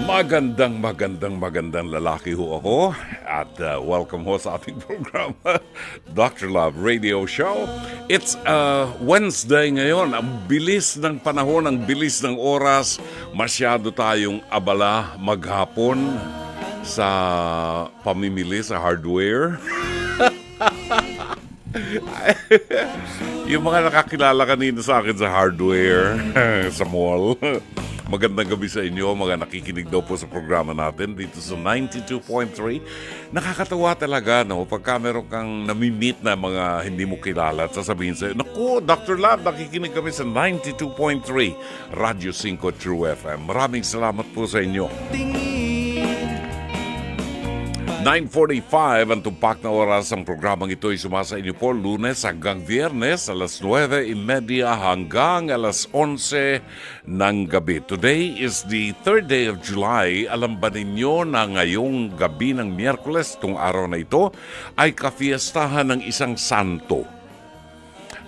Magandang lalaki ho ako at welcome ho sa ating programa, Dr. Love Radio Show. It's Wednesday ngayon. Ang bilis ng panahon, ang bilis ng oras. Masyado tayong abala maghapon sa pamimili sa hardware. Yung mga nakakilala kanina sa akin sa hardware, sa mall. Magandang gabi sa inyo, mga nakikinig daw po sa programa natin dito sa 92.3. Nakakatawa talaga, no? Pagka meron kang nami-meet na mga hindi mo kilala at sasabihin sa'yo, naku, Dr. Lab, nakikinig kami sa 92.3 Radyo 5 True FM. Maraming salamat po sa inyo. 9:45 ang tumpak na oras ang programang ito ay sumasa inyo po Lunes hanggang Biyernes alas 9:30 hanggang alas 11 ng gabi. Today is the 3rd day of July. Alam ba ninyo na ngayong gabi ng Miyerkules, itong araw na ito, ay kafiestahan ng isang santo.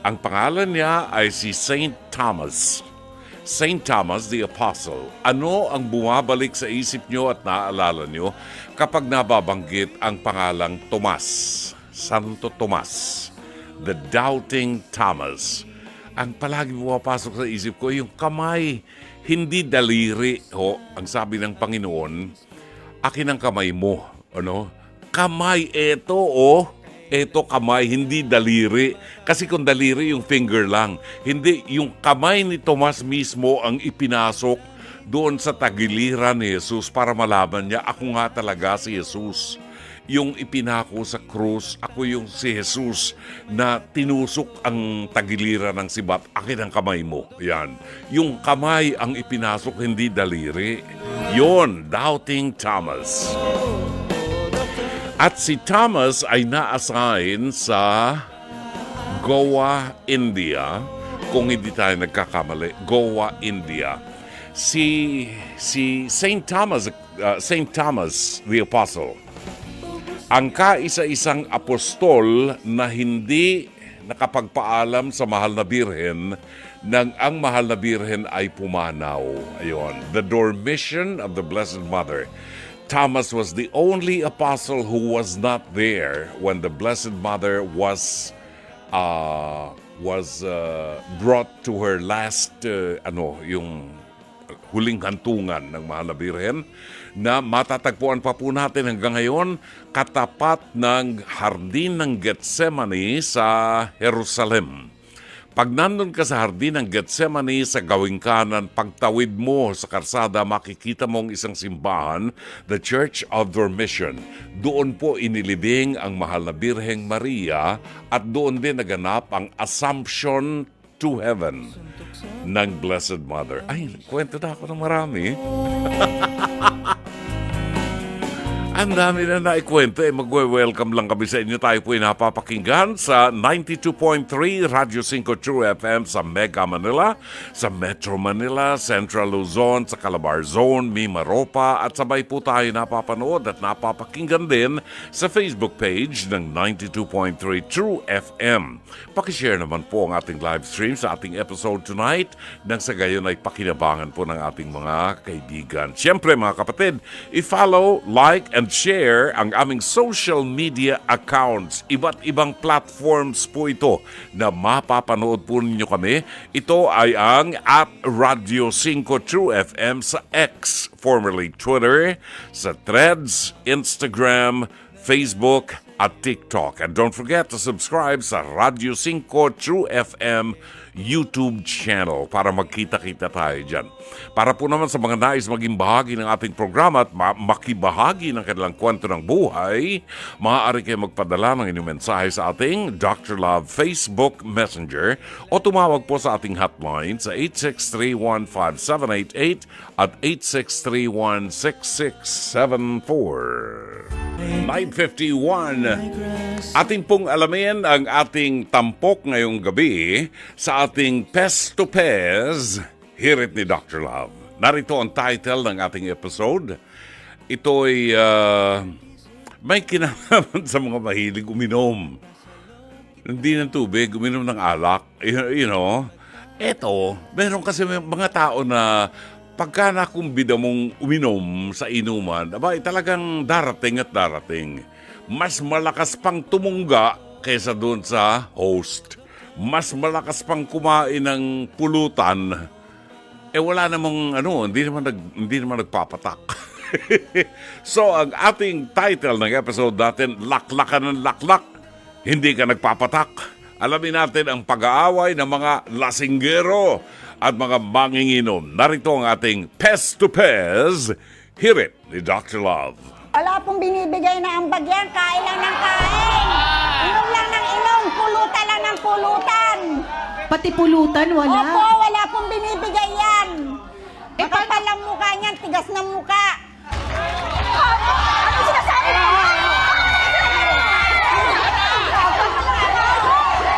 Ang pangalan niya ay si Saint Thomas. Saint Thomas the Apostle. Ano ang bumabalik sa isip nyo at naaalala nyo kapag nababanggit ang pangalang Tomas? Santo Tomas. The Doubting Thomas. Ang palagi pumapasok sa isip ko, yung kamay, hindi daliri. Ang sabi ng Panginoon, akin ang kamay mo. Ano? Kamay, eto kamay, hindi daliri. Kasi kung daliri, yung finger lang. Hindi, yung kamay ni Tomas mismo ang ipinasok doon sa tagiliran ni Jesus para malaman niya, ako nga talaga si Jesus. Yung ipinako sa krus, ako yung si Jesus na tinusok ang tagiliran ng sibat. Akin ang kamay mo. Yan. Yung kamay ang ipinasok, hindi daliri. Yon, Doubting Thomas. At si Thomas ay na-assign sa Goa, India. Kung hindi tayo nagkakamali, Goa, India. Si Saint Thomas the Apostle, ang kaisa-isang apostol na hindi nakapagpaalam sa mahal na birhen nang ang mahal na birhen ay pumanaw. Ayon, the dormition of the Blessed Mother. Thomas was the only apostle who was not there when the Blessed Mother was brought to her last, yung huling hantungan ng Mahal na Birhen, na matatagpuan pa po natin hanggang ngayon katapat ng Hardin ng Getsemani sa Jerusalem. Pag nandun ka sa Hardin ng Getsemani sa gawing kanan, pagtawid mo sa karsada, makikita mong isang simbahan, the Church of Dormition. Doon po inilibing ang Mahal na Birheng Maria at doon din naganap ang Assumption to Heaven ng Blessed Mother. Ay, kwento na ako ng marami. Ang dami na naikwento. Magwe-welcome lang kami sa inyo. Tayo po ay napapakinggan sa 92.3 Radyo 5 True FM sa Mega Manila, sa Metro Manila, Central Luzon, sa Calabar Zone, Mimaropa, at sabay po tayo napapanood at napapakinggan din sa Facebook page ng 92.3 True FM. Pakishare naman po ang ating live stream sa ating episode tonight nang sa gayon ay pakinabangan po ng ating mga kaibigan. Siyempre mga kapatid, i-follow, like, and share ang aming social media accounts. Iba't ibang platforms po ito na mapapanood po ninyo kami. Ito ay ang at Radio 5 True FM sa X, formerly Twitter, sa Threads, Instagram, Facebook, at TikTok. And don't forget to subscribe sa Radio 5 True FM YouTube channel para magkita-kita tayo dyan. Para po naman sa mga nais maging bahagi ng ating programa at makibahagi ng kanilang kwento ng buhay, maaari kayo magpadala ng inyong mensahe sa ating Dr. Love Facebook Messenger o tumawag po sa ating hotline sa 863-15788 at 863-16674. 9:51. Ating pong alamin ang ating tampok ngayong gabi sa ating Pes to Pes, hirit ni Dr. Love. Narito ang title ng ating episode. Ito'y may kinalaman sa mga mahilig uminom. Hindi ng tubig, uminom ng alak. You know, eto, meron kasi mga tao na pagka nakumbida mong uminom sa inuman, abay talagang darating at darating. Mas malakas pang tumungga kaysa doon sa host. Mas malakas pang kumain ng pulutan. Wala namang hindi naman nagpapatak. So, ang ating title ng episode natin, Laklakan ng Laklak, Hindi Ka Nagpapatak. Alamin natin ang pag-aaway ng mga lasinggero at mga manginginom. Narito ang ating Pest to Pez. Hear it ni Dr. Love. Wala pong binibigay na ambag yan. Kain lang ng kain. Inom lang ng inom. Pulutan lang ng pulutan. Pati pulutan, wala? Opo, wala pong binibigay yan. Makapal ang mukha niyan. Tigas ng mukha. Ano sinasabi mo?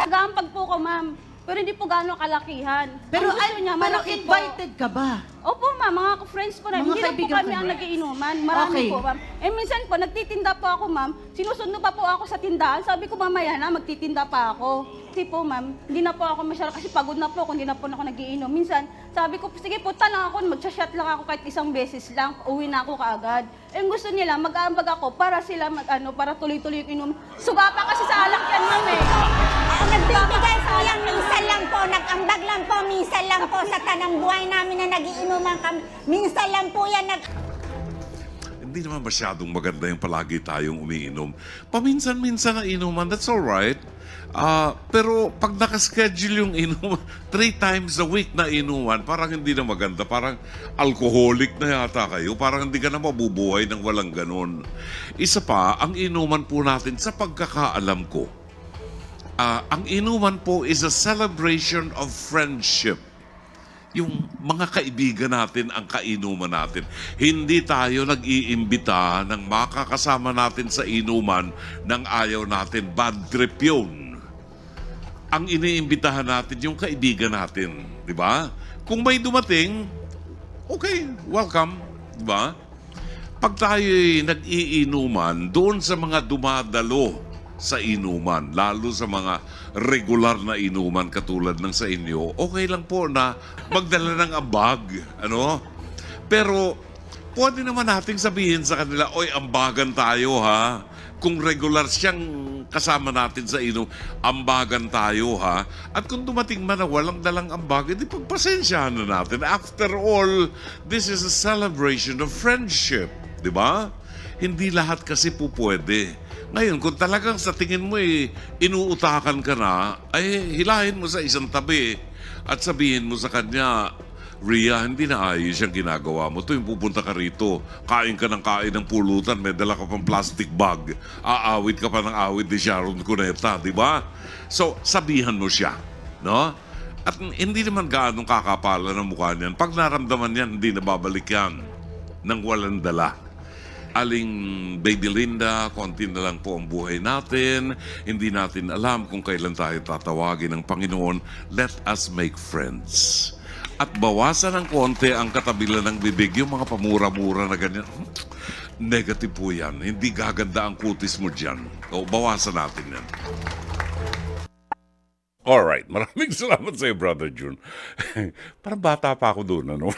Nagampag po ko, ma'am. Pero hindi po gano'ng kalakihan. Pero Ang gusto niya, pero malaki po. invited ka ba? Opo, ma'am. Mga friends ko na. Mga Hindi lang po kaibigan kami ko ang na. nagiinuman. Marami Okay. po, ma'am. Minsan po, nagtitinda po ako, ma'am. Sinusundo pa po ako sa tindahan. Sabi ko, mamaya na, magtitinda pa ako. Kasi po, ma'am, hindi na po ako masyado kasi pagod na po ako. Hindi na po ako nagiinom. Minsan, sabi ko, sige, punta lang ako. Magsa-shot lang ako kahit isang beses lang. Uwi na ako kaagad. Gusto nila, mag-aambag ako para sila, para tuloy-tuloy yung inom. Suga pa kasi sa alak yan, ma'am, eh. Nagbibigay po yan. Minsan lang po. Nag-ambag lang po. Minsan lang po sa tanang buhay namin na nagiinuman kami. Minsan lang po yan. Hindi naman masyadong maganda yung palagi tayong umiinom. Paminsan-minsan na inuman, that's alright. Pero pag nakaschedule yung inuman, 3 times a week na inuman, parang hindi na maganda. Parang alcoholic na yata kayo. Parang hindi ka na mabubuhay ng walang ganon. Isa pa, ang inuman po natin, sa pagkakaalam ko, ang inuman po is a celebration of friendship. Yung mga kaibigan natin ang kainuman natin. Hindi tayo nag-iimbita ng makakasama natin sa inuman nang ayaw natin. Bad trip yun. Ang iniimbitahan natin yung kaibigan natin. Di ba? Kung may dumating, okay, welcome. Di ba? Pag tayo'y nag-iinuman, doon sa mga dumadalo sa inuman, lalo sa mga regular na inuman katulad ng sa inyo, okay lang po na magdala ng ambag, ano? Pero pwede naman nating sabihin sa kanila, oy, ambagan tayo ha. Kung regular siyang kasama natin sa inom, ambagan tayo ha. At kung dumating man na walang dalang ambag, edi pagpasensyahan na natin. After all, this is a celebration of friendship, di ba? Hindi lahat kasi po pwede. Ngayon, kung talagang sa tingin mo inuutakan ka na, ay hilahin mo sa isang tabi at sabihin mo sa kanya, Ria, hindi na ayos yung ginagawa mo. Tuwing pupunta ka rito, kain ka ng pulutan, may dala ka pang plastic bag, aawit ka pa ng awit ni Sharon Cuneta, di ba? So, sabihan mo siya, no? At hindi naman gaanong kakapala ng mukha niyan. Pag naramdaman yan, hindi na babalik yan nang walang dala. Aling Baby Linda, konti na lang po ang buhay natin. Hindi natin alam kung kailan tayo tatawagin ng Panginoon. Let us make friends. At bawasan ng konti ang katabilan ng bibig, yung mga pamura-mura na ganyan. Negative po yan. Hindi gaganda ang kutis mo dyan. O, bawasan natin yan. Alright, maraming salamat sa iyo, Brother June. Parang bata pa ako doon, ano?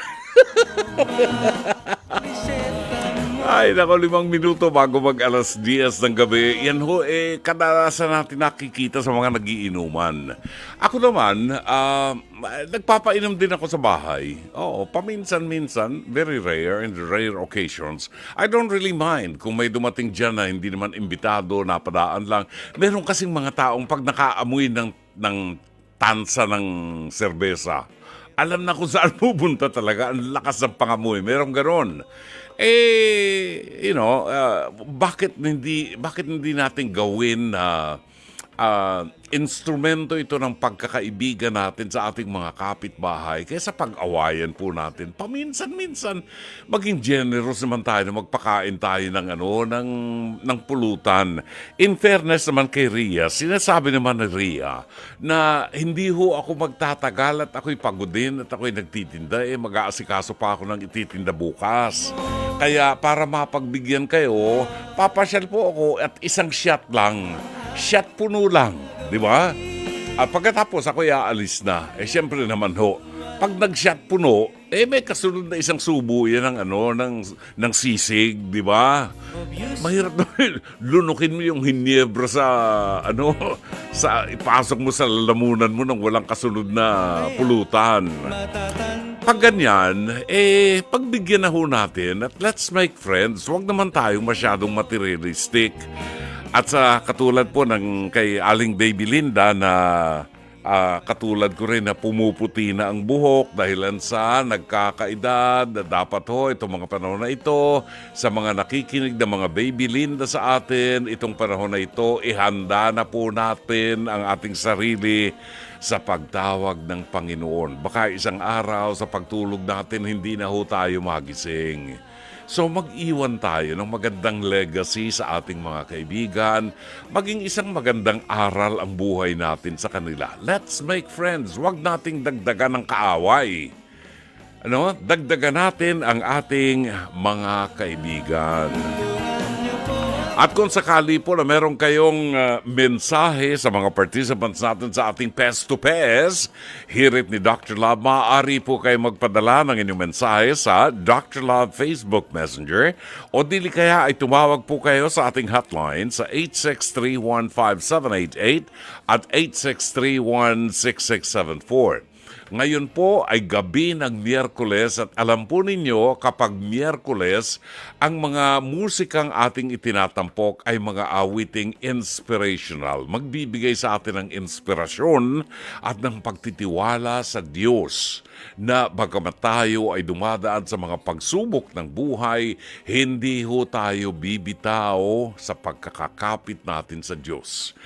Ay, nako, 5 minuto bago mag-alas 10 ng gabi. Yan ho, kadalasan natin nakikita sa mga nagiinuman. Ako naman, nagpapainom din ako sa bahay. Oo, paminsan-minsan, very rare, in rare occasions. I don't really mind kung may dumating dyan na hindi naman imbitado, napadaan lang. Meron kasing mga taong pag nakaamoy ng tansa ng serbesa, alam na kung saan pupunta talaga. Ang lakas ng pangamoy. Merong ganon. Bakit hindi natin gawin na instrumento ito ng pagkakaibigan natin sa ating mga kapitbahay kaysa pag-awayan po natin. Paminsan-minsan, maging generous naman tayo na magpakain tayo ng pulutan. In fairness naman kay Ria, sinasabi naman ni Ria na hindi ho ako magtatagal at ako'y pagod din at ako'y nagtitinda. Mag-aasikaso pa ako ng ititinda bukas. Kaya para mapagbigyan kayo, papasyal po ako at isang shot lang. Shot puno lang, di ba? At pagkatapos ako aalis na. Siyempre naman ho, pag nag-shot puno, May kasunod na isang subo yan ng sisig, di ba? Mahirap na lunukin mo yung hinyebra sa ipasok mo sa lalamunan mo nang walang kasunod na pulutan. Pag ganyan, pagbigyan na ho natin at let's make friends. Huwag naman tayong masyadong materialistic. At sa katulad po ng kay Aling Baby Linda na katulad ko rin na pumuputi na ang buhok dahilan sa nagkakaedad. Dapat ho, itong mga panahon na ito, sa mga nakikinig na mga Baby Linda sa atin, itong panahon na ito, ihanda na po natin ang ating sarili sa pagtawag ng Panginoon. Baka isang araw sa pagtulog natin, hindi na ho tayo magising. So mag-iwan tayo ng magandang legacy sa ating mga kaibigan, maging isang magandang aral ang buhay natin sa kanila. Let's make friends. Huwag nating dagdagan ng kaaway. Dagdagan natin ang ating mga kaibigan. At kung sakali po na meron kayong mensahe sa mga participants natin sa ating Pest to Pest, hirit ni Dr. Love, maaari po kayo magpadala ng inyong mensahe sa Dr. Love Facebook Messenger o dili kaya ay tumawag po kayo sa ating hotline sa 863-15788 at 863-16674. Ngayon po ay gabi ng Miyerkules at alam po ninyo kapag Miyerkules, ang mga musikang ating itinatampok ay mga awiting inspirational. Magbibigay sa atin ng inspirasyon at ng pagtitiwala sa Diyos na bagamat tayo ay dumadaan sa mga pagsubok ng buhay, hindi ho tayo bibitaw sa pagkakakapit natin sa Diyos.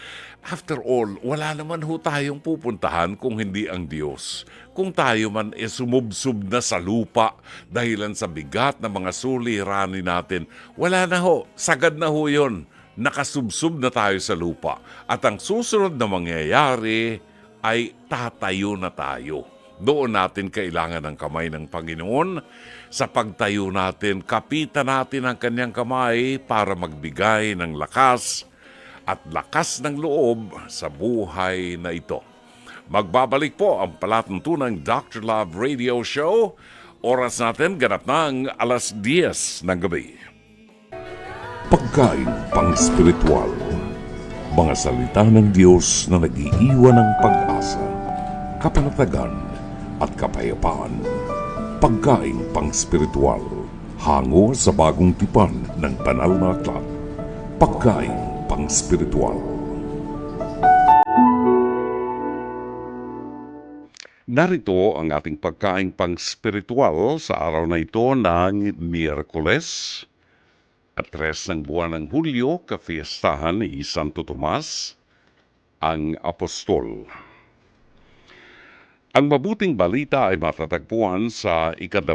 After all, wala naman ho tayong pupuntahan kung hindi ang Diyos. Kung tayo man sumubsob na sa lupa dahilan sa bigat na mga suliranin natin, wala na ho, sagad na ho yun. Nakasubsob na tayo sa lupa. At ang susunod na mangyayari ay tatayo na tayo. Doon natin kailangan ng kamay ng Panginoon. Sa pagtayo natin, kapitan natin ang kanyang kamay para magbigay ng lakas at lakas ng loob sa buhay na ito. Magbabalik po ang palatuntunang Dr. Love Radio Show. Oras natin ganap ng 10:00 ng gabi. Pagkain pang-spiritual. Mga salita ng Diyos na nag-iiwan ng pag-asa, kapanatagan at kapayapaan. Pagkain pang-spiritual. Hango sa bagong tipan ng banal na aklat. Pagkain pang-spiritual. Narito ang ating pagkain pang-spiritual sa araw na ito ng Miyerkules, 3 ng buwan ng Hulyo, kafiestahan ni Santo Tomas, ang Apostol. Ang mabuting balita ay matatagpuan sa 20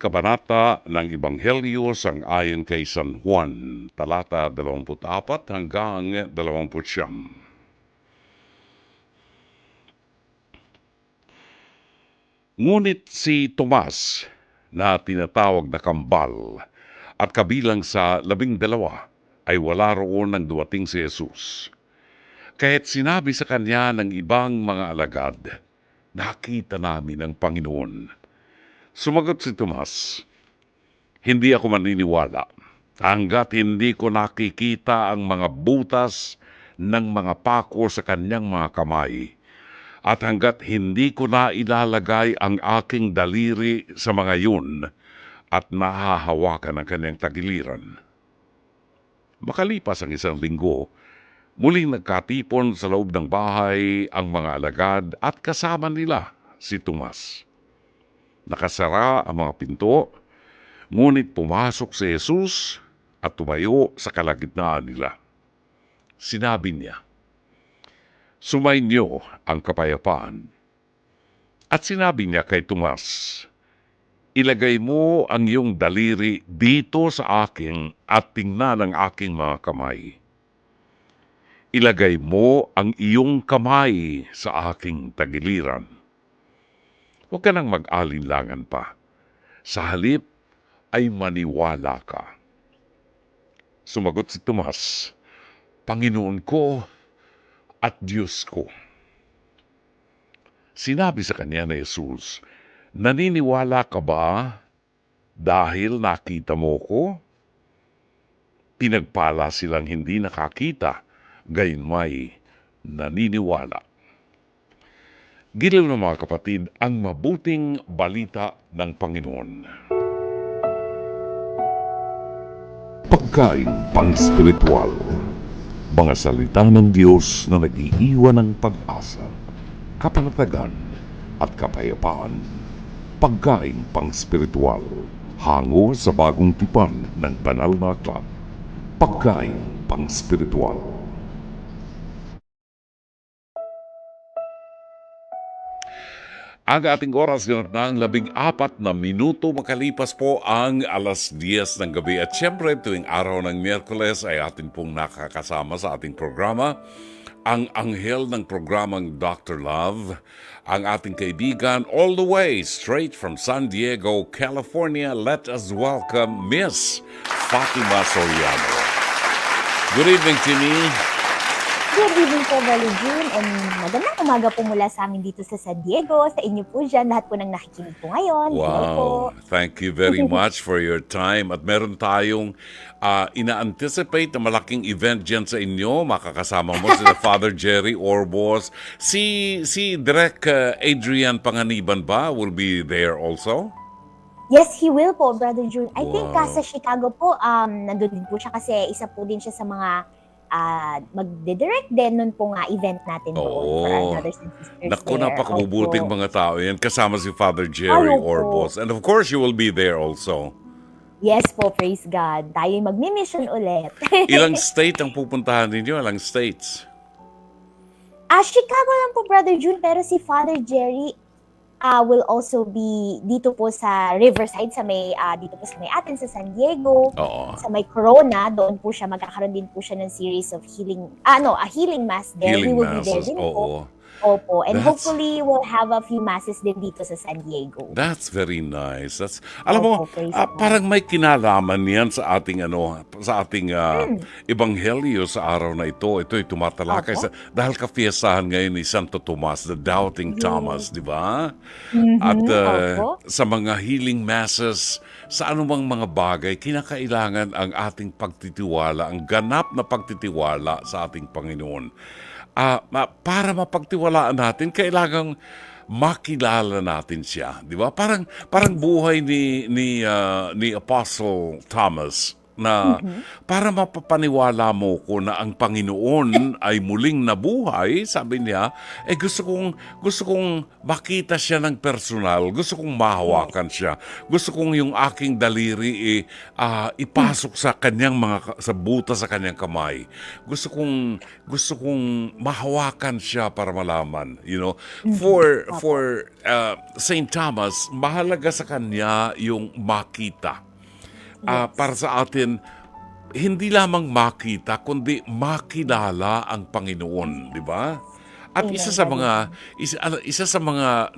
kabanata ng Ebanghelyo sang-ayon kay San Juan, talata 24 hanggang 29. Ngunit si Tomas, na tinatawag na Kambal, at kabilang sa 12 ay wala roon nang dumating si Jesus. Kaya't sinabi sa kanya ng ibang mga alagad, "Nakita namin ang Panginoon." Sumagot si Tomas, "Hindi ako maniniwala hanggat hindi ko nakikita ang mga butas ng mga pako sa kanyang mga kamay at hanggat hindi ko na ilalagay ang aking daliri sa mga yun at nahahawakan ang kanyang tagiliran." Makalipas ang 1 linggo, muling nagkatipon sa loob ng bahay ang mga alagad at kasama nila si Tomas. Nakasara ang mga pinto, ngunit pumasok si Jesus at tumayo sa kalagitnaan nila. Sinabi niya, "Sumainyo ang kapayapaan." At sinabi niya kay Tomas, "Ilagay mo ang iyong daliri dito sa akin at tingnan ang aking mga kamay. Ilagay mo ang iyong kamay sa aking tagiliran. Huwag ka nang mag-alinlangan pa. Sa halip ay maniwala ka." Sumagot si Tomas, "Panginoon ko at Diyos ko." Sinabi sa kanya ni Jesus, Naniniwala ka ba dahil nakita mo ko? Pinagpala silang hindi nakakita, gayon may naniniwala. Giliw na mga kapatid, ang mabuting balita ng Panginoon. Pagkain pang-spiritual. Mga salita ng Diyos na nag-iiwan ng pag-asa, kapanatagan at kapayapaan. Pagkain pang-spiritual. Hango sa bagong tipan ng banal na aklat. Pagkain pang-spiritual. Ang ating oras ngayon ng 14 na minuto makalipas po ang 10:00 ng gabi. At syempre, tuwing araw ng Miyerkules ay atin pong nakakasama sa ating programa ang anghel ng programang Dr. Love, ang ating kaibigan all the way straight from San Diego, California. Let us welcome Miss Fatima Soriano. Good evening, Timmy. Good evening po, Brother June, and magandang umaga po mula sa amin dito sa San Diego, sa inyo po dyan, lahat po ng nakikinig po ngayon. Hello po. Wow, thank you very much for your time. At meron tayong ina-anticipate na malaking event dyan sa inyo. Makakasama mo sila Father Jerry Orbos. Si Direk Adrian Panganiban ba will be there also? Yes, he will po, Brother June. I think Wow. sa Chicago po, nandun din po siya kasi isa po din siya sa mga magdidirect din nun po nga event natin doon for our Oo. brothers and sisters Naku, there. napakabubuting Opo. mga tao yan. Kasama si Father Jerry Opo. Orbos. And of course, you will be there also. Yes po, praise God. Tayo'y magmi-mission ulit. Ilang state ang pupuntahan ninyo? Ilang states? Chicago lang po, Brother June, pero si Father Jerry will also be dito po sa Riverside, dito po sa may atin sa San Diego, Oo. sa may Corona. Doon po siya, magkakaroon din po siya ng series of healing, a healing mass there. We Healing will be there masses. din po. Oo. Opo. And That's- hopefully, we'll have a few masses din dito sa San Diego. That's very nice. Alam mo, Opo, praise God. parang may kinalaman yan sa ating ebanghelyo sa araw na ito. Ito'y tumatalakay Opo. dahil kapiyasahan ngayon ni Santo Tomas, the Doubting Thomas, di ba? Mhm, At opo. sa mga healing masses, sa anumang mga bagay, kinakailangan ang ating pagtitiwala, ang ganap na pagtitiwala sa ating Panginoon. Para mapagtiwalaan natin, kailangang makilala natin siya, di ba? Parang buhay ni Apostle Thomas na para mapapaniwala mo ko na ang Panginoon ay muling nabuhay, sabi niya, gusto kong makita siya ng personal, gusto kong mahawakan siya, gusto kong yung aking daliri ipasok sa kanyang sa butas sa kanyang kamay. Gusto kong mahawakan siya para malaman, you know. For Saint Thomas, mahalaga sa kanya yung makita. Para sa atin, hindi lamang makita, kundi makilala ang Panginoon, di ba? At isa sa mga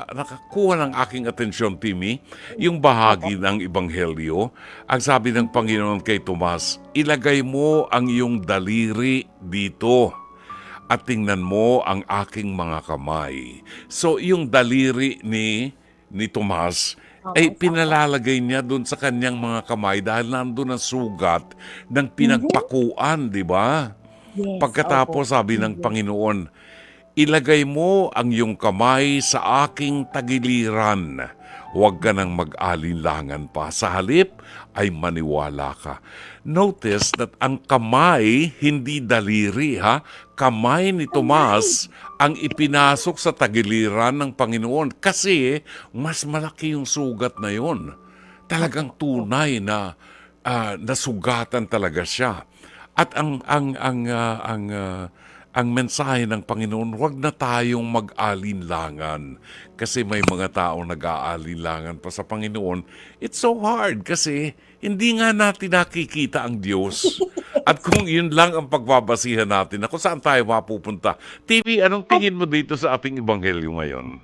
nakakuha ng aking atensyon, Timmy, yung bahagi ng Ebanghelyo, ang sabi ng Panginoon kay Tomas, ilagay mo ang iyong daliri dito at tingnan mo ang aking mga kamay. So, yung daliri ni Tomas, ay pinalalagay niya doon sa kanyang mga kamay dahil nandun ang sugat ng pinagpakuan, di ba? Yes, Pagkatapos opo. sabi ng Panginoon, ilagay mo ang iyong kamay sa aking tagiliran. Huwag ka nang mag-alinlangan pa. Sa halip ay maniwala ka. Notice that ang kamay, hindi daliri ha, kamay ni Tomas ang ipinasok sa tagiliran ng Panginoon kasi mas malaki yung sugat na yon. Talagang tunay na nasugatan talaga siya. At ang mensahe ng Panginoon, huwag na tayong mag-alinlangan kasi may mga taong nag-aalinlangan pa sa Panginoon. It's so hard kasi hindi nga natin nakikita ang Diyos. At kung yun lang ang pagbabasihan natin, kung saan tayo mapupunta. TV, anong tingin mo dito sa ating ebanghelyo ngayon?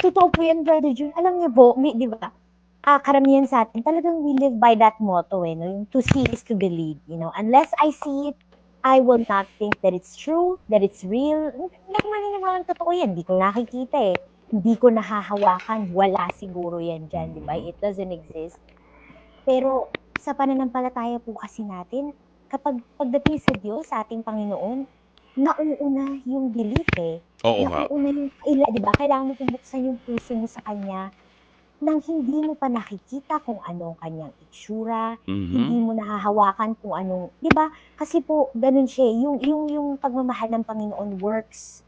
Totoo po yan, Brother June. Alam niyo po, di ba? Karamihan sa atin, talagang we live by that motto, no? Yung to see is to believe, you know. Unless I see it, I will not think that it's true, that it's real. Hindi ko maniniwalang totoo yan. Hindi ko nakikita eh. hindi ko nahahawakan, wala siguro yan dyan, di ba? It doesn't exist. Pero sa pananampalataya po kasi natin, kapag pagdating sa Diyos, sa ating Panginoon, nauuna yung belief eh. Oo nga. Nauuna yung, di ba? Kailangan mo bubuksan yung puso mo sa Kanya nang hindi mo pa nakikita kung ano ang kanyang itsura, hindi Mhm. mo nahahawakan kung anong, 'di ba? Kasi po gano'n siya, yung pagmamahal ng Panginoon works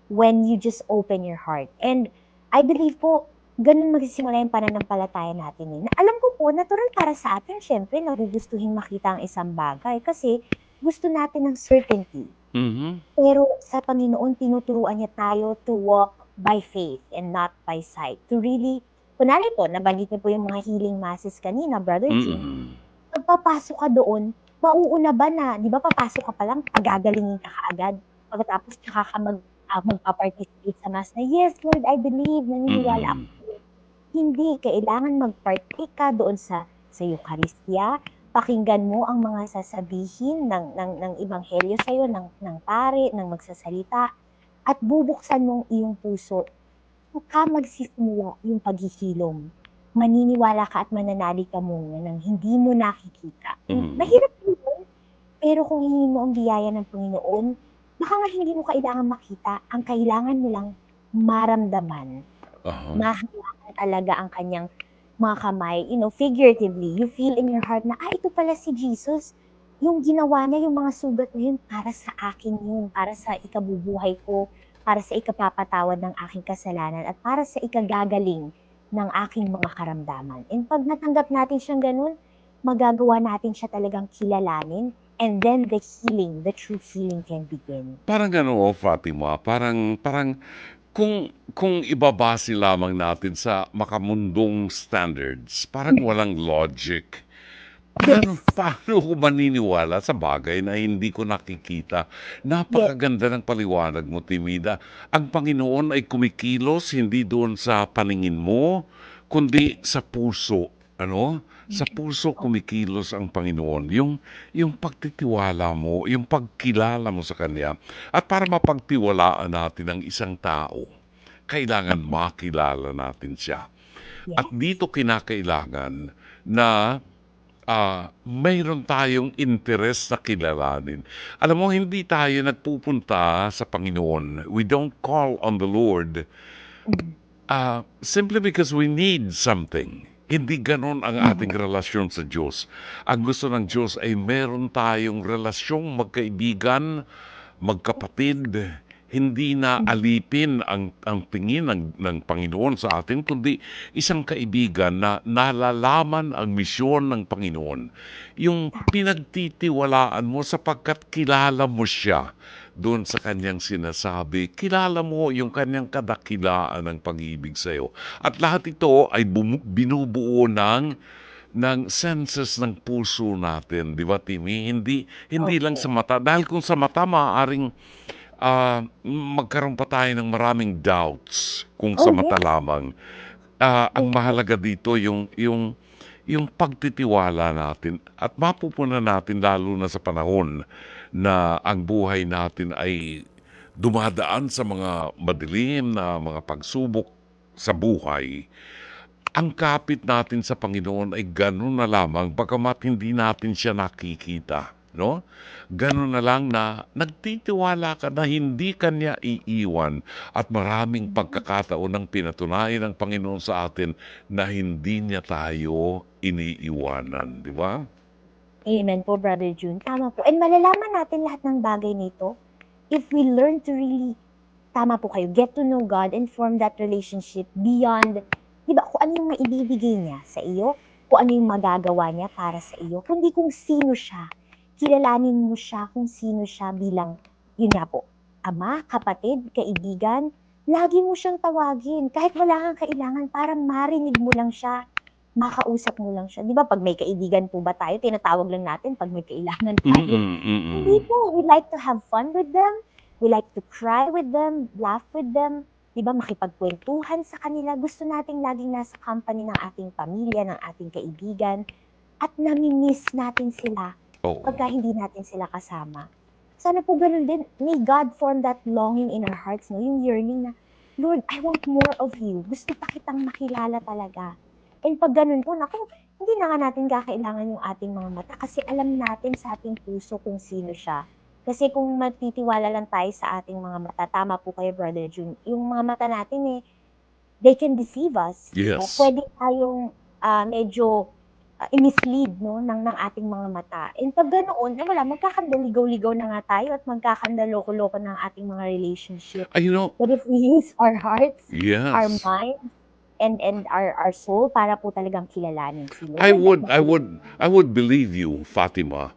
when you just open your heart. And I believe po, gano'n magsisimula yung pananampalataya natin eh. Na alam ko po, natural para sa atin, syempre, nagugustuhin makita ang isang bagay kasi gusto natin ng certainty. Mhm. Pero sa Panginoon, tinuturuan niya tayo to walk by faith and not by sight. To really, kunwari po, nabanggit niyo po yung mga healing masses kanina, Brother June. Mm. Pagpapasok ka doon, mauuna ba na, di ba papasok ka pa lang, pagagalingin ka kaagad. Pagkatapos tsaka ka magpa-participate sa mass na, yes, Lord, I believe, naniniwala ako. Mm. Hindi, kailangan mag-partake ka doon sa Eucharistia. Pakinggan mo ang mga sasabihin ng ebanghelyo sa'yo, ng pare, ng magsasalita, at bubuksan mong iyong puso. Saka magsisimula yung paghihilom. Maniniwala ka at mananalig ka muna ng hindi mo nakikita. Mhm. Mahirap yun, pero kung hingin mo ang biyaya ng Panginoon, baka nga hindi mo kailangan makita. Ang kailangan mo lang maramdaman, Aha. mahawakan talaga ang kanyang mga kamay, figuratively, you feel in your heart na, ito pala si Jesus. Yung ginawa niya, yung mga sugat na yun, para sa akin yun, para sa ikabubuhay ko, para sa ikapapatawad ng aking kasalanan, at para sa ikagagaling ng aking mga karamdaman. And pag natanggap natin siyang ganun, magagawa natin siya talagang kilalanin, and then the healing, the true healing can begin. Parang ano, Fatima, parang kung ibabase lamang natin sa makamundong standards, parang walang logic. Paano ko maniniwala sa bagay na hindi ko nakikita? Yes. Napakaganda ng paliwanag mo, Timida. Ang Panginoon ay kumikilos hindi doon sa paningin mo, kundi sa puso. Ano? Sa puso kumikilos ang Panginoon. Yung pagtitiwala mo, yung pagkilala mo sa Kanya. At para mapagtiwalaan natin ang isang tao, kailangan makilala natin siya. At Yes. dito kinakailangan na mayroon tayong interes na kilalanin. Alam mo, hindi tayo nagpupunta sa Panginoon. We don't call on the Lord simply because we need something. Hindi ganon ang ating relasyon sa Diyos. Ang gusto ng Diyos ay meron tayong relasyong magkaibigan, magkapatid, hindi na alipin ang tingin ng Panginoon sa atin, kundi isang kaibigan na nalalaman ang misyon ng Panginoon. Yung pinagtitiwalaan mo sapagkat kilala mo siya doon sa kanyang sinasabi. Kilala mo yung kanyang kadakilaan ng pag-ibig sa iyo. At lahat ito ay binubuo ng senses ng puso natin, di ba, Timmy? Hindi lang sa mata. Dahil kung sa mata, maaaring magkaroon pa tayo ng maraming doubts kung sa Oh, mata yes. lamang. Ang mahalaga dito yung pagtitiwala natin at mapupunan natin lalo na sa panahon na ang buhay natin ay dumadaan sa mga madilim na mga pagsubok sa buhay. Ang kapit natin sa Panginoon ay gano'n na lamang bagamat hindi natin siya nakikita, no? Gano'n na lang na nagtitiwala ka na hindi kanya iiwan at maraming pagkakataon ng pinatunayan ng Panginoon sa atin na hindi niya tayo iniiwanan, di ba? Amen po, Brother June. Tama po. And malalaman natin lahat ng bagay nito if we learn to really, tama po kayo, get to know God and form that relationship beyond, di ba, kung ano yung maibibigay niya sa iyo, kung ano yung magagawa niya para sa iyo, kundi kung sino siya. Kilalanin mo siya kung sino siya bilang, yun nga po, ama, kapatid, kaibigan, lagi mo siyang tawagin. Kahit wala kang kailangan, para marinig mo lang siya, makausap mo lang siya. Di ba, pag may kaibigan po ba tayo, tinatawag lang natin pag may kailangan tayo. Mm, Hindi mm. po, we like to have fun with them, we like to cry with them, laugh with them, di ba, makipagkwentuhan sa kanila. Gusto nating laging nasa company ng ating pamilya, ng ating kaibigan, at nami-miss natin sila Oo. pagka hindi natin sila kasama. Sana po ganun din, may God form that longing in our hearts, no? Yung yearning na, Lord, I want more of you. Gusto pa kitang makilala talaga. And pag ganun po, naku, hindi na nga natin kakailangan yung ating mga mata kasi alam natin sa ating puso kung sino siya. Kasi kung matitiwala lang tayo sa ating mga mata, tama po kayo, Brother June, yung mga mata natin they can deceive us. No? Yes. Pwede tayong medyo i-mislead no, ng ating mga mata. And pag ganoon, wala, magkakandaligaw-ligaw na nga tayo at magkakandaloko-loko ng ating mga relationship. You know, But if we use our hearts, our yes. minds, and our soul para po talagang kilalanin si Lord. I would believe you, Fatima.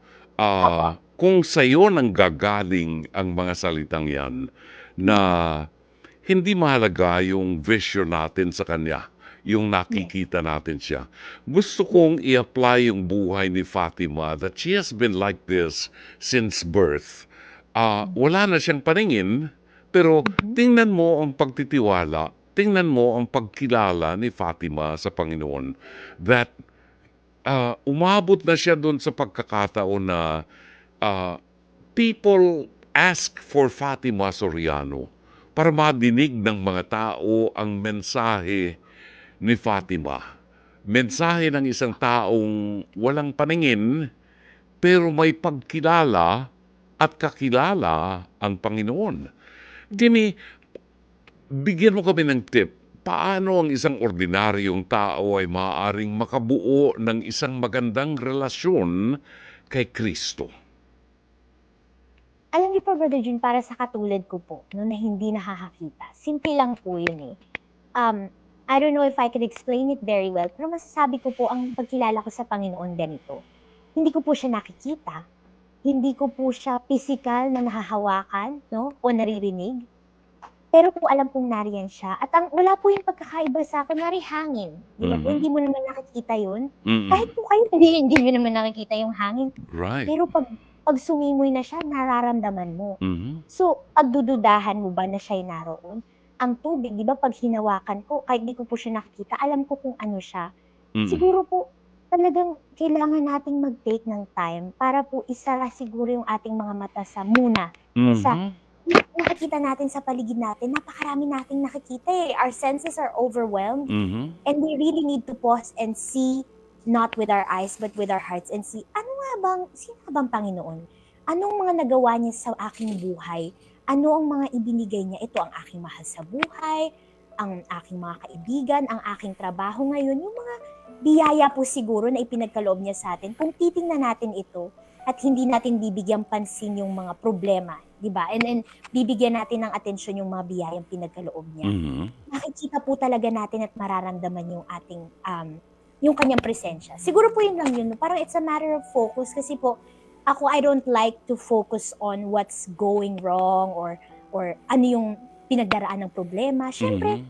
Kung sa'yo nang gagaling ang mga salitang yan na hindi mahalaga yung vision natin sa Kanya, yung nakikita natin siya. Gusto kong i-apply yung buhay ni Fatima that she has been like this since birth. Wala na siyang paningin, pero tingnan mo ang pagtitiwala, tingnan mo ang pagkilala ni Fatima sa Panginoon that umabot na siya doon sa pagkakataon na people ask for Fatima Soriano para madinig ng mga tao ang mensahe ni Fatima. Mensahe ng isang taong walang paningin pero may pagkilala at kakilala ang Panginoon. Timmy, bigyan mo kami ng tip. Paano ang isang ordinaryong tao ay maaaring makabuo ng isang magandang relasyon kay Kristo? Alam niyo po, Brother Jun, para sa katulad ko po, no, na hindi nakakakita, simple lang po yun eh. I don't know if I can explain it very well, pero masasabi ko po ang pagkilala ko sa Panginoon ganito. Hindi ko po siya nakikita, hindi ko po siya physical na nahahawakan, no, o naririnig. Pero po alam kong nariyan siya. At wala po yung pagkakaiba sa akin, nari hangin. Di ba po, hindi mo naman nakikita yun. Kahit po kayo, hindi nyo naman nakikita yung hangin. Right. Pero pag sumimoy na siya, nararamdaman mo. Mhm. So, pagdududahan mo ba na siya'y naroon? Ang tubig, di ba, pag hinawakan ko, kahit di ko po siya nakikita, alam ko kung ano siya. Mhm. Siguro po, talagang kailangan nating mag-take ng time para po isara siguro yung ating mga mata sa muna. Sa nakikita natin sa paligid natin, napakarami nating nakikita eh. Our senses are overwhelmed. Mhm. And we really need to pause and see, not with our eyes, but with our hearts and see, sino nga bang Panginoon? Anong mga nagawa niya sa aking buhay? Ano ang mga ibinigay niya? Ito ang aking mahal sa buhay, ang aking mga kaibigan, ang aking trabaho ngayon, yung mga biyaya po siguro na ipinagkaloob niya sa atin. Kung titingnan natin ito at hindi natin bibigyan pansin yung mga problema, di ba? And bibigyan natin ng atensyon yung mga biyayang pinagkaloob niya. Nakikita po talaga natin at mararamdaman yung ating yung kanyang presensya. Siguro po yun lang yun. Parang it's a matter of focus kasi po ako, I don't like to focus on what's going wrong or ano yung pinagdaraan ng problema. Siyempre,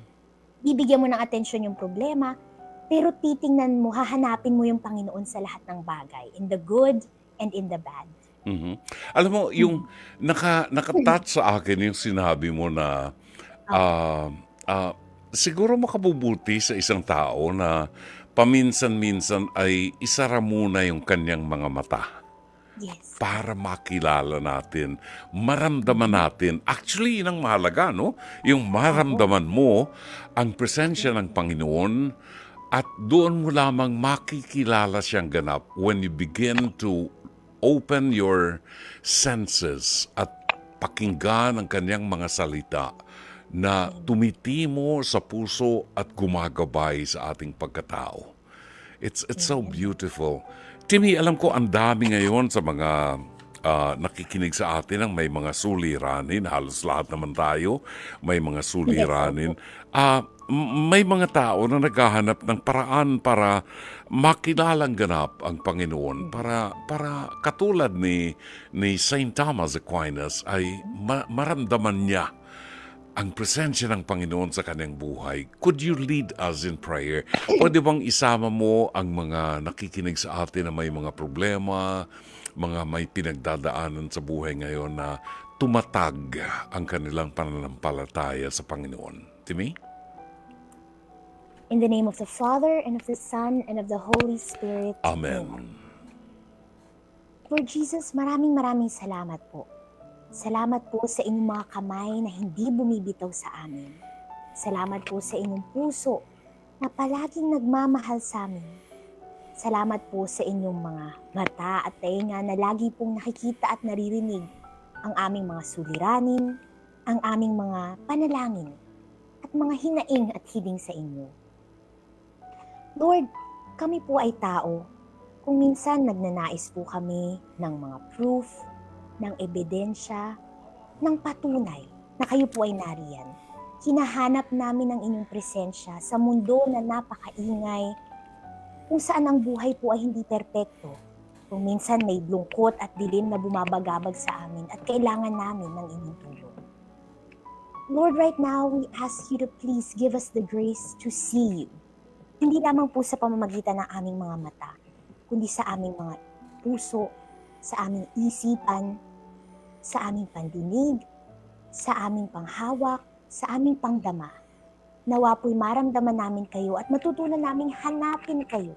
bibigyan mo ng atensyon yung problema, pero titingnan mo, hahanapin mo yung Panginoon sa lahat ng bagay, in the good and in the bad. Mhm. Alam mo, yung naka-touch sa akin yung sinabi mo na siguro makabubuti sa isang tao na paminsan-minsan ay isara muna yung kanyang mga mata. Yes. Para makilala natin, maramdaman natin. Actually, yun ang mahalaga, no? Yung maramdaman mo ang presensya ng Panginoon at doon mo lamang makikilala siyang ganap when you begin to open your senses at pakinggan ang kanyang mga salita na tumitimo sa puso at gumagabay sa ating pagkatao. It's so beautiful. Timmy, alam ko ang dami ngayon sa mga nakikinig sa atin ang may mga suliranin. Halos lahat naman tayo may mga suliranin. May mga tao na naghahanap ng paraan para makilalang ganap ang Panginoon. Para katulad ni St. Thomas Aquinas ay maramdaman niya ang presensya ng Panginoon sa kanyang buhay. Could you lead us in prayer? Pwede bang isama mo ang mga nakikinig sa atin na may mga problema, mga may pinagdadaanan sa buhay ngayon na tumatag ang kanilang pananampalataya sa Panginoon? Timmy? In the name of the Father, and of the Son, and of the Holy Spirit. Amen. Lord Jesus, maraming salamat po. Salamat po sa inyong mga kamay na hindi bumibitaw sa amin. Salamat po sa inyong puso na palaging nagmamahal sa amin. Salamat po sa inyong mga mata at tainga na lagi pong nakikita at naririnig ang aming mga suliranin, ang aming mga panalangin, at mga hinaing at hiling sa inyo. Lord, kami po ay tao. Kung minsan nagnanais po kami ng mga proof, ng ebidensya, ng patunay na kayo po ay nariyan. Hinahanap namin ang inyong presensya sa mundo na napakaingay, kung saan ang buhay po ay hindi perpekto. Kung minsan may lungkot at dilim na bumabagabag sa amin at kailangan namin ng inyong tulong. Lord, right now, we ask you to please give us the grace to see you. Hindi lamang po sa pamamagitan ng aming mga mata, kundi sa aming mga puso, sa aming isipan, sa aming pandinig, sa aming panghawak, sa aming pangdama. Nawa po'y maramdaman namin kayo at matutunan naming hanapin kayo.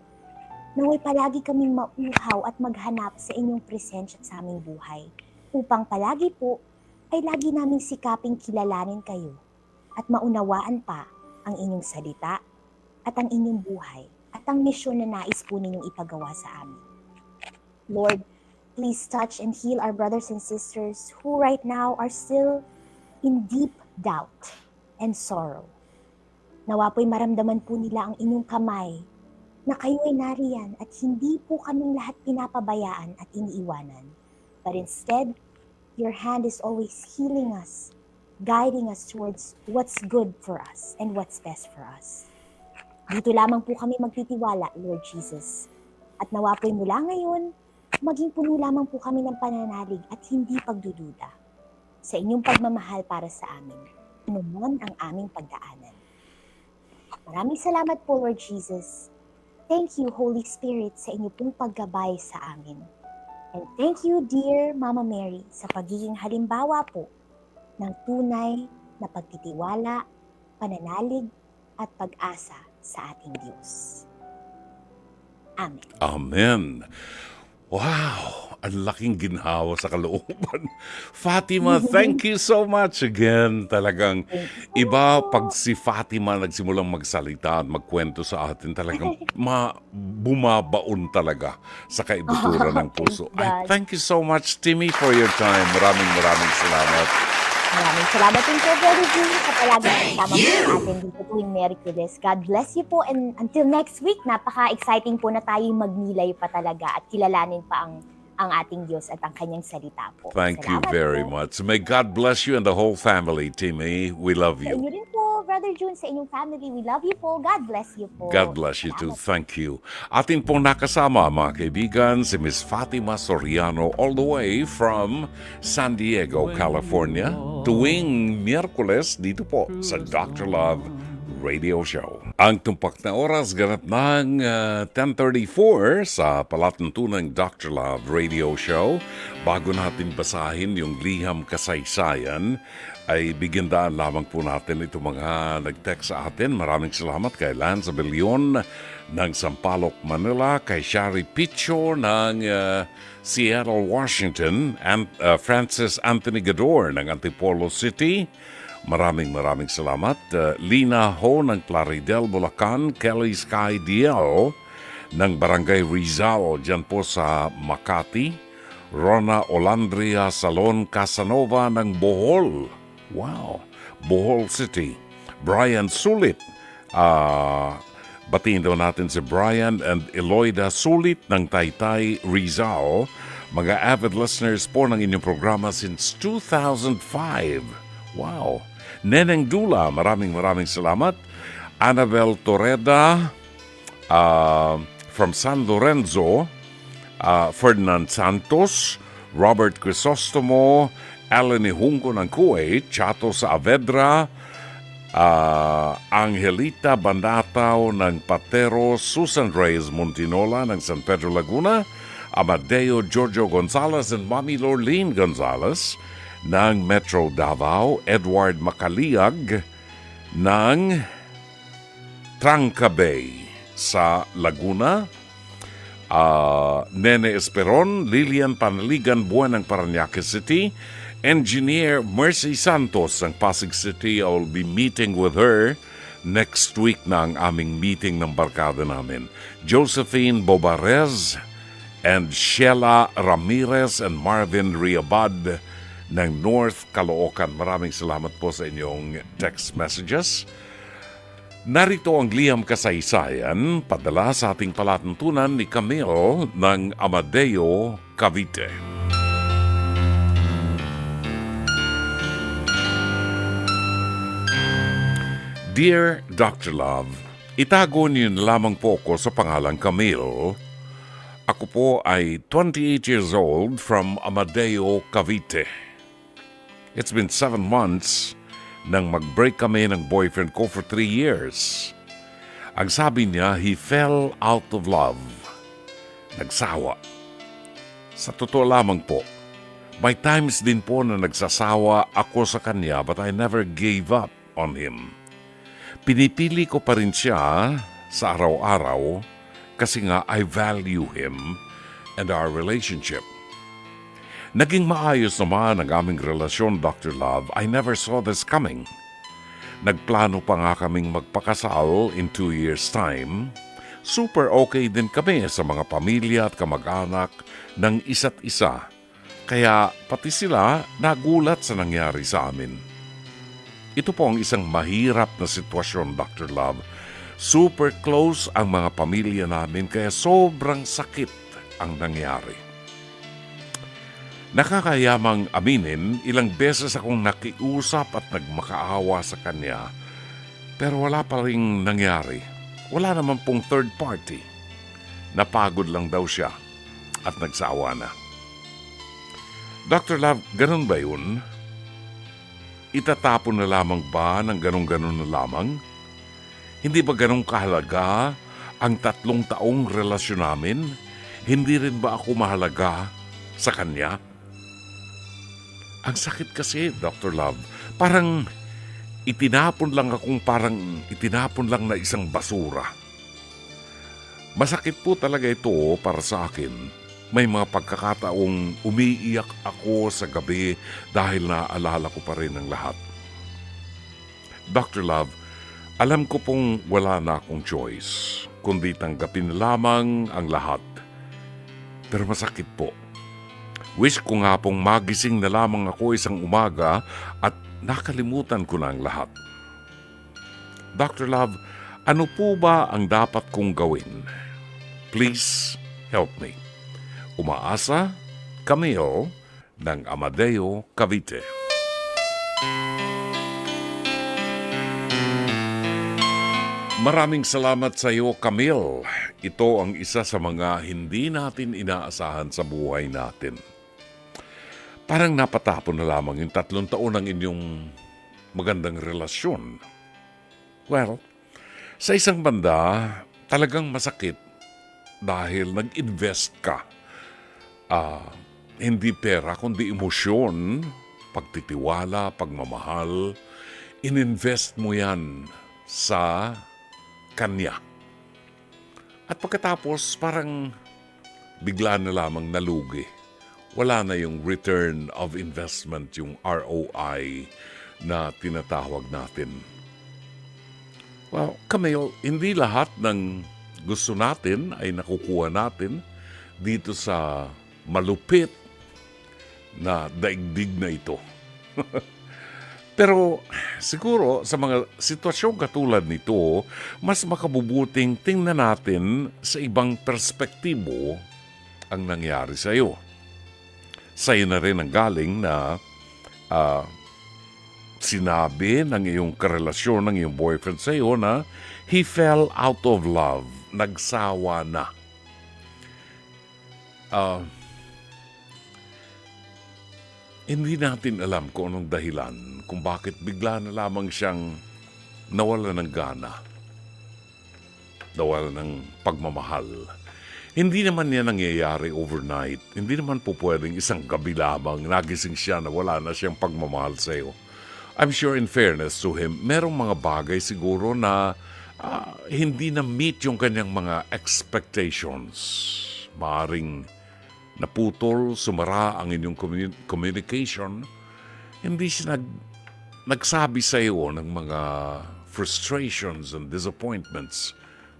Naway palagi kaming mauhaw at maghanap sa inyong presensya sa aming buhay, upang palagi po ay lagi naming sikaping kilalanin kayo at maunawaan pa ang inyong salita at ang inyong buhay at ang misyon na nais po ninyong ipagawa sa amin. Lord, please touch and heal our brothers and sisters who right now are still in deep doubt and sorrow. Nawa po'y maramdaman po nila ang inyong kamay na kayo ay nariyan at hindi po kaming lahat pinapabayaan at iniiwanan. But instead, your hand is always healing us, guiding us towards what's good for us and what's best for us. Dito lamang po kami magtitiwala, Lord Jesus. At nawa po'y mula ngayon, maging puno lamang po kami ng pananalig at hindi pagdududa sa inyong pagmamahal para sa amin. Anuman ang aming pagdaanan. Maraming salamat po, Lord Jesus. Thank you, Holy Spirit, sa inyo pong paggabay sa amin. And thank you, dear Mama Mary, sa pagiging halimbawa po ng tunay na pagtitiwala, pananalig, at pag-asa sa ating Diyos. Amen. Amen. Wow! Ang laking ginhawa sa kalooban. Fatima, thank you so much again. Talagang iba pag si Fatima nagsimulang magsalita at magkwento sa atin, talagang bumabaon talaga sa kaibuturan ng puso. God. Thank you so much, Timmy, for your time. Maraming salamat. Maraming salamat din po, Brother Jun, sa palagi kasama po natin dito tuwing Miyerkules. God bless you po, and until next week, napaka-exciting po na tayong magnilay pa talaga at kilalanin pa ang ating Diyos at ang kanyang salita po. Thank you Salamat very po. much. May God bless you and the whole family, Timmy. We love Sa you. inyo rin po, Brother Jun, sa inyong family. We love you po. God bless you po. God bless you too. Salamat. Thank you. Ating pong nakasama, mga kaibigan, si Miss Fatima Soriano all the way from San Diego, California. Tuwing Miyerkules dito po sa Dr. Love Radio Show. Ang tumpak na oras ganap ng 10:34 sa palatuntunang Dr. Love Radio Show. Bago natin basahin yung liham kasaysayan, ay bigyan lamang po natin ito mga nag-text sa atin. Maraming salamat kay Lance Abelion ng Sampaloc, Manila, kay Shari Picho ng Seattle, Washington, and Francis Anthony Gador ng Antipolo City. Maraming salamat. Lina Ho ng Plaridel, Bulacan, Kelly Sky Diel ng Barangay Rizal, dyan po sa Makati, Rona Olandria Salon Casanova ng Bohol. Wow! Bohol City. Brian Sulit. Batiin daw natin si Brian and Eloida Sulit ng Taytay, Rizal. Mga avid listeners po ng inyong programa since 2005. Wow! Neneng Dula, maraming salamat. Annabel Torreda from San Lorenzo, Ferdinand Santos, Robert Crisostomo, Alan Ihungko ng Kuwait, Chato sa Avedra, Angelita Bandataw ng Patero, Susan Reyes Montinola ng San Pedro Laguna, Amadeo Giorgio Gonzalez and Mami Lorleen Gonzalez ng Metro Davao, Edward Macaliag ng Trancabay sa Laguna, Nene Esperon, Lilian Panaligan, Buwan ng Parañaque City, Engineer Mercy Santos ng Pasig City. I will be meeting with her next week na ang aming meeting ng barkada namin. Josephine Bobarez and Sheila Ramirez and Marvin Riabad ng North Caloocan. Maraming salamat po sa inyong text messages. Narito ang liham kasaysayan, padala sa ating palatuntunan ni Camille ng Amadeo, Cavite. Dear Dr. Love, itago niyo na lamang po ako sa pangalang Camille. Ako po ay 28 years old from Amadeo, Cavite. It's been 7 months nang mag-break kami ng boyfriend ko for 3 years. Ang sabi niya, he fell out of love. Nagsawa. Sa totoo lamang po, may times din po na nagsasawa ako sa kanya but I never gave up on him. Pinipili ko pa rin siya sa araw-araw kasi nga I value him and our relationship. Naging maayos naman ang aming relasyon, Dr. Love. I never saw this coming. Nagplano pa nga kaming magpakasal in 2 years' time. Super okay din kami sa mga pamilya at kamag-anak ng isa't isa. Kaya pati sila nagulat sa nangyari sa amin. Ito po ang isang mahirap na sitwasyon, Dr. Love. Super close ang mga pamilya namin kaya sobrang sakit ang nangyari. Nakakayamang aminin, ilang beses akong nakiusap at nagmakaawa sa kanya. Pero wala pa rin nangyari. Wala naman pong third party. Napagod lang daw siya at nagsawa na. Dr. Love, ganun ba yun? Itatapon na lamang ba ng ganun-ganun na lamang? Hindi ba ganun kahalaga ang 3 taong relasyon namin? Hindi rin ba ako mahalaga sa kanya? Ang sakit kasi, Dr. Love. Parang itinapon lang na isang basura. Masakit po talaga ito para sa akin. May mga pagkakataong umiiyak ako sa gabi dahil naaalala ko pa rin ang lahat. Dr. Love, alam ko pong wala na akong choice, kundi tanggapin lamang ang lahat. Pero masakit po. Wish ko nga pong magising na lamang ako isang umaga at nakalimutan ko na ang lahat. Dr. Love, ano po ba ang dapat kong gawin? Please help me. Umaasa, Camille ng Amadeo, Cavite. Maraming salamat sa iyo, Camille. Ito ang isa sa mga hindi natin inaasahan sa buhay natin. Parang napatapon na lamang yung 3 taon ng inyong magandang relasyon. Well, sa isang banda, talagang masakit dahil nag-invest ka. Hindi pera, kundi emosyon, pagtitiwala, pagmamahal. Ininvest mo yan sa kanya. At pagkatapos, parang bigla na lamang nalugi. Wala na yung return of investment, yung ROI na tinatawag natin. Well, Camille, hindi lahat ng gusto natin ay nakukuha natin dito sa malupit na daigdig na ito. Pero siguro sa mga sitwasyong katulad nito, mas makabubuting tingnan natin sa ibang perspektibo ang nangyari sa iyo. Sa'yo na rin ang galing na sinabi ng iyong karelasyon ng iyong boyfriend sa iyo na he fell out of love, nagsawa na. Hindi natin alam kung anong dahilan kung bakit bigla na lamang siyang nawala ng gana, nawala ng pagmamahal. Hindi naman yan nangyayari overnight. Hindi naman po pwedeng isang gabi lamang nagising siya na wala na siyang pagmamahal sa iyo. I'm sure in fairness to him, merong mga bagay siguro na hindi na meet yung kanyang mga expectations. maaring naputol, sumara ang inyong communication, hindi siya nagsabi sa iyo ng mga frustrations and disappointments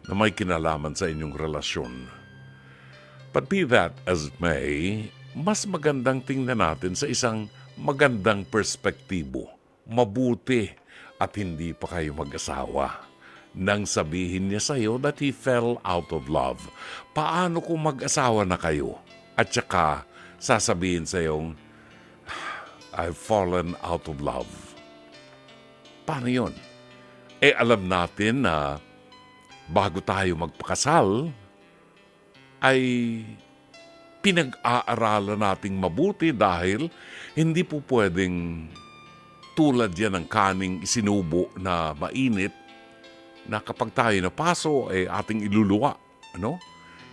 na may kinalaman sa inyong relasyon. But be that as it may, mas magandang tingnan natin sa isang magandang perspektibo. Mabuti at hindi pa kayo mag-asawa. Nang sabihin niya sa iyo that he fell out of love. Paano kung mag-asawa na kayo? At saka sasabihin sa iyo, I've fallen out of love. Paano yun? Alam natin na bago tayo magpakasal, ay pinag-aaralan nating mabuti dahil hindi po pwedeng tulad yan ng kaning isinubo na mainit na kapag tayo napaso ay ating iluluwa. Ano?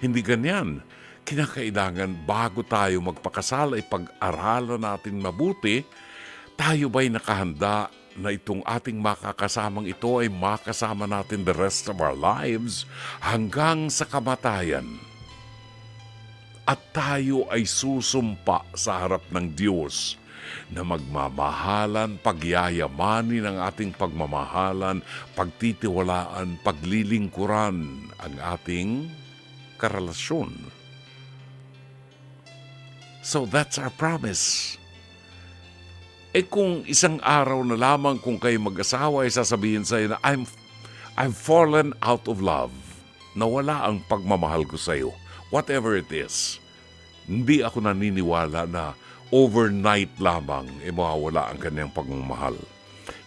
Hindi ganyan. Kinakailangan bago tayo magpakasal ay pag-aralan natin mabuti, tayo ba'y nakahanda na itong ating makakasamang ito ay makasama natin the rest of our lives hanggang sa kamatayan. At tayo ay susumpa sa harap ng Diyos na magmamahalan, pagyayamanin ang ating pagmamahalan, pagtitiwalaan, paglilingkuran ang ating karelasyon. So that's our promise. Kung isang araw na lamang kung kayo mag-asawa ay sasabihin sa iyo na I've fallen out of love. Nawala ang pagmamahal ko sa iyo. Whatever it is. Hindi ako naniniwala na overnight lamang mawawala ang kanyang pagmamahal.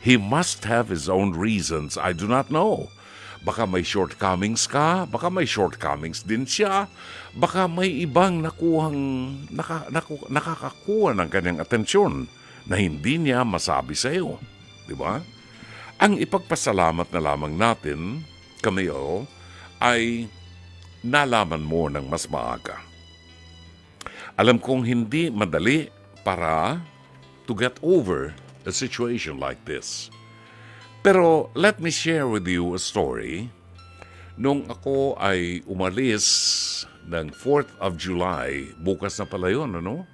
He must have his own reasons. I do not know. Baka may shortcomings ka, baka may shortcomings din siya, baka may ibang nakakakuha ng kanyang atensyon na hindi niya masabi sa iyo. Di ba? Ang ipagpasalamat na lamang natin, Camille, ay nalaman mo ng mas maaga. Alam kong hindi madali para to get over a situation like this. Pero let me share with you a story. Nung ako ay umalis ng 4th of July, bukas na pala yun, ano?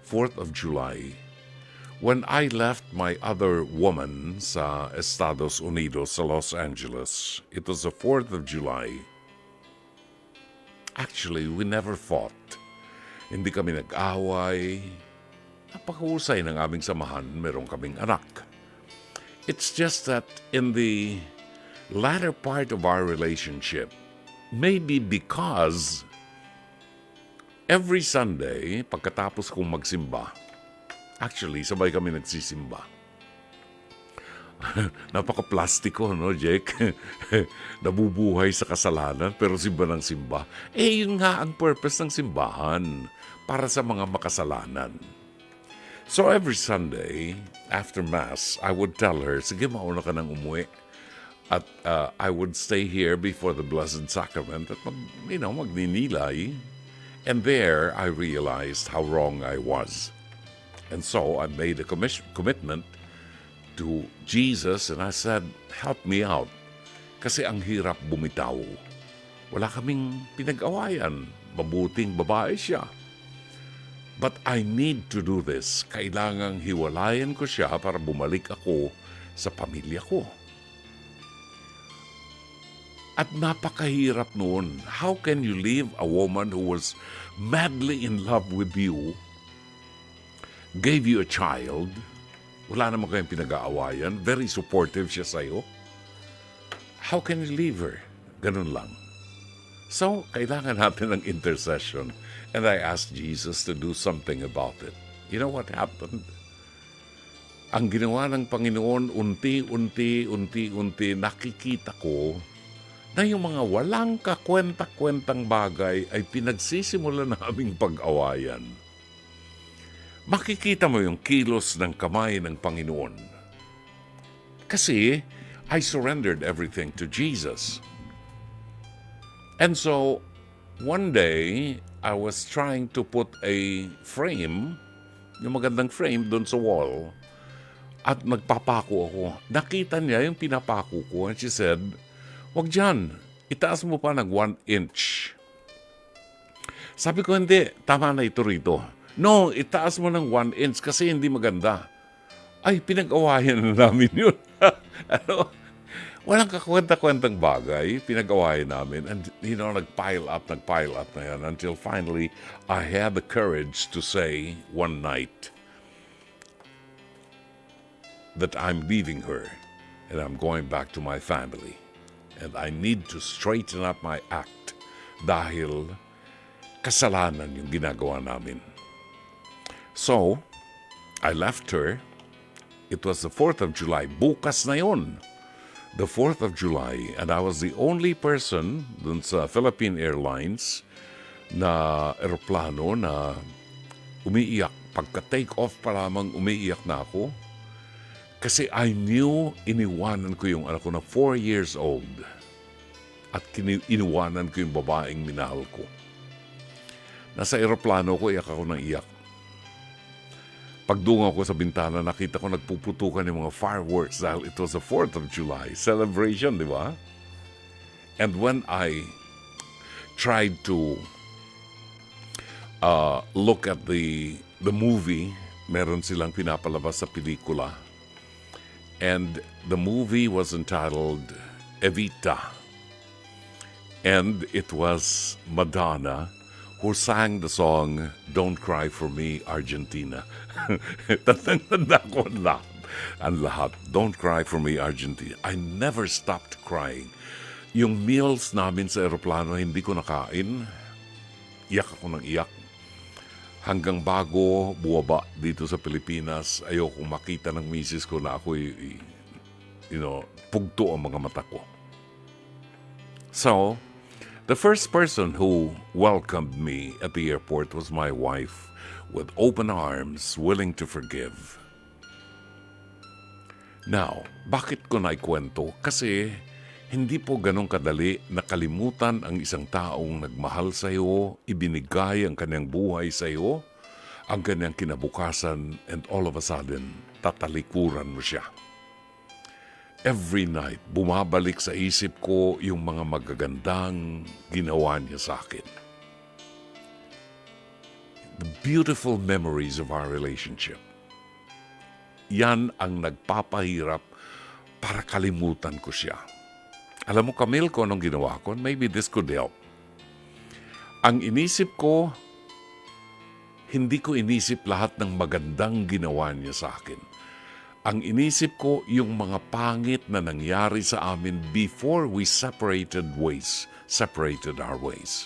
4th of July. When I left my other woman sa Estados Unidos, sa Los Angeles, it was the 4th of July. Actually, we never fought. Hindi kami nag-away. Napakahusay ng aming samahan, meron kaming anak. It's just that in the latter part of our relationship, maybe because every Sunday, pagkatapos kong magsimba, actually, sabay kami nagsisimba. Napaka-plastiko, no, Jake? Nabubuhay sa kasalanan, pero simba ng simba. Yun nga ang purpose ng simbahan, para sa mga makasalanan. So every Sunday, after Mass, I would tell her, sige, mauna ka nang umuwi. At I would stay here before the Blessed Sacrament at magninilay. And there, I realized how wrong I was. And so I made a commitment to Jesus and I said, help me out. Kasi ang hirap bumitaw. Wala kaming pinag-awayan. Mabuting babae siya. But I need to do this. Kailangang hiwalayan ko siya para bumalik ako sa pamilya ko. At napakahirap noon. How can you leave a woman who was madly in love with you, gave you a child, wala naman kayong pinag-aawayan, very supportive siya sa'yo. How can you leave her? Ganun lang. So, kailangan natin ng intercession. And I asked Jesus to do something about it. You know what happened? Ang ginawa ng Panginoon, unti-unti, nakikita ko na yung mga walang kakwenta-kwentang bagay ay pinagsisimulan na aming pag-awayan. Makikita mo yung kilos ng kamay ng Panginoon. Kasi I surrendered everything to Jesus. And so, one day, I was trying to put a frame, yung magandang frame doon sa wall, at nagpapako ako. Nakita niya yung pinapako ko and she said, wag dyan, itaas mo pa ng 1 inch. Sabi ko, hindi, tama na ito rito. No, itaas mo ng 1 inch kasi hindi maganda. Ay, pinag-awayan na namin yun. Ano? Walang kakwenta-kwentang bagay, pinag-awayan namin. And, nag-pile up na yan until finally, I had the courage to say one night that I'm leaving her and I'm going back to my family. And I need to straighten up my act dahil kasalanan yung ginagawa namin. So, I left her. It was the 4th of July. Bukas na yun. The 4th of July. And I was the only person dun sa Philippine Airlines na eroplano na umiiyak. Pagka-take off pa lamang, umiiyak na ako. Kasi I knew iniwanan ko yung anak ko na 4 years old. At iniwanan ko yung babaeng minahal ko. Nasa eroplano ko, iyak ako ng iyak. Pagdungaw ko sa bintana, nakita ko nagpuputukan yung mga fireworks dahil it was the 4th of July. Celebration, di ba? And when I tried to look at the movie, meron silang pinapalabas sa pelikula. And the movie was entitled Evita. And it was Madonna who sang the song, Don't Cry For Me, Argentina. Tatanda ko ang lahat. Don't Cry For Me, Argentina. I never stopped crying. Yung meals namin sa aeroplano, hindi ko nakain. Iyak ako ng iyak. Hanggang bago buwaba dito sa Pilipinas, ayokong makita ng misis ko na ako'y, pugto ang mga mata ko. So, the first person who welcomed me at the airport was my wife with open arms, willing to forgive. Now, bakit ko naikwento? Kasi hindi po ganong kadali nakalimutan ang isang taong nagmahal sa iyo, ibinigay ang kanyang buhay sa iyo, ang kanyang kinabukasan, and all of a sudden, tatalikuran mo siya. Every night, bumabalik sa isip ko yung mga magagandang ginawa niya sa akin. The beautiful memories of our relationship. Yan ang nagpapahirap para kalimutan ko siya. Alam mo, Camille, kung anong ginawa ko? Maybe this could help. Ang inisip ko, hindi ko inisip lahat ng magandang ginawa niya sa akin. Ang inisip ko yung mga pangit na nangyari sa amin before we separated our ways.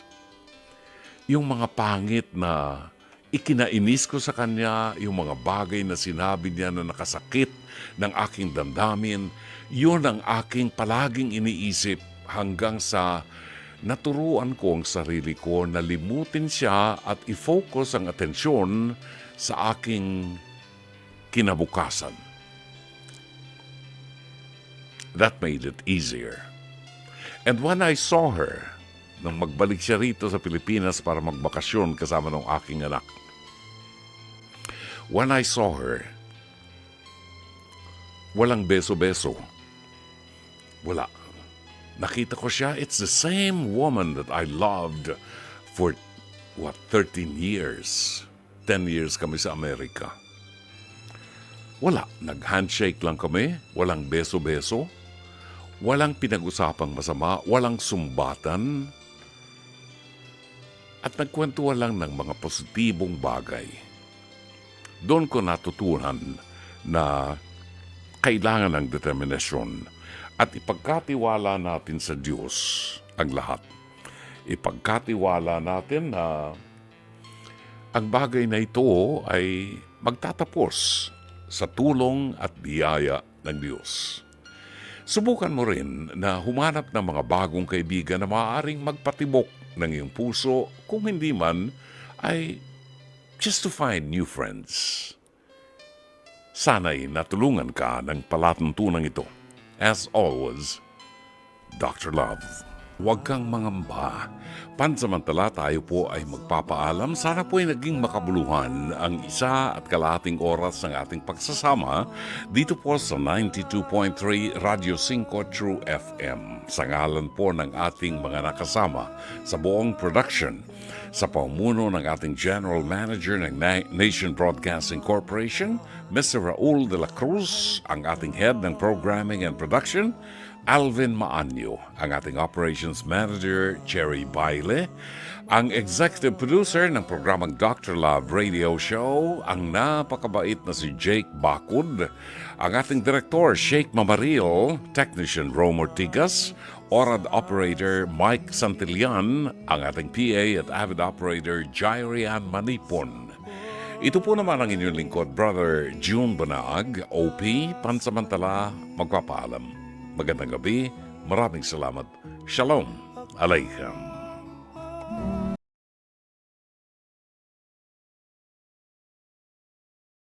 Yung mga pangit na ikinainis ko sa kanya, yung mga bagay na sinabi niya na nakasakit ng aking damdamin, yun ang aking palaging iniisip hanggang sa naturuan ko ang sarili ko na limutin siya at i-focus ang atensyon sa aking kinabukasan. That made it easier. And when I saw her, nang magbalik siya rito sa Pilipinas para magbakasyon kasama ng aking anak, when I saw her, walang beso-beso. Wala. Nakita ko siya, it's the same woman that I loved for, 13 years. 10 years kami sa Amerika. Wala. Nag-handshake lang kami, walang beso-beso. Walang pinag-usapang masama, walang sumbatan, at nagkwentuhan lang ng mga positibong bagay. Doon ko natutunan na kailangan ng determinasyon at ipagkatiwala natin sa Diyos ang lahat. Ipagkatiwala natin na ang bagay na ito ay magtatapos sa tulong at biyaya ng Diyos. Subukan mo rin na humanap ng mga bagong kaibigan na maaaring magpatibok ng iyong puso, kung hindi man ay just to find new friends. Sana'y natulungan ka ng palatuntunan ito. As always, Dr. Love. Huwag kang mangamba. Pansamantala tayo po ay magpapaalam. Sana po ay naging makabuluhan ang 1.5 oras ng ating pagsasama dito po sa 92.3 Radio 5 True FM. Sa ngalan po ng ating mga nakasama sa buong production, Sa pamuno ng ating General Manager ng Nation Broadcasting Corporation, Mr. Raul de la Cruz, ang ating Head ng Programming and Production, Alvin Maanyo, ang ating Operations Manager, Cherry Baile, ang Executive Producer ng programang Dr. Love Radio Show, ang napakabait na si Jake Bacud, ang ating Director, Sheikh Mamaril, Technician Rome Ortigas, Orad Operator Mike Santillan, ang ating PA at Avid Operator Jairian Manipon. Ito po naman ang inyong lingkod, Brother June Banaag, OP, pansamantala, magpapaalam. Magandang gabi, maraming salamat. Shalom Aleichem.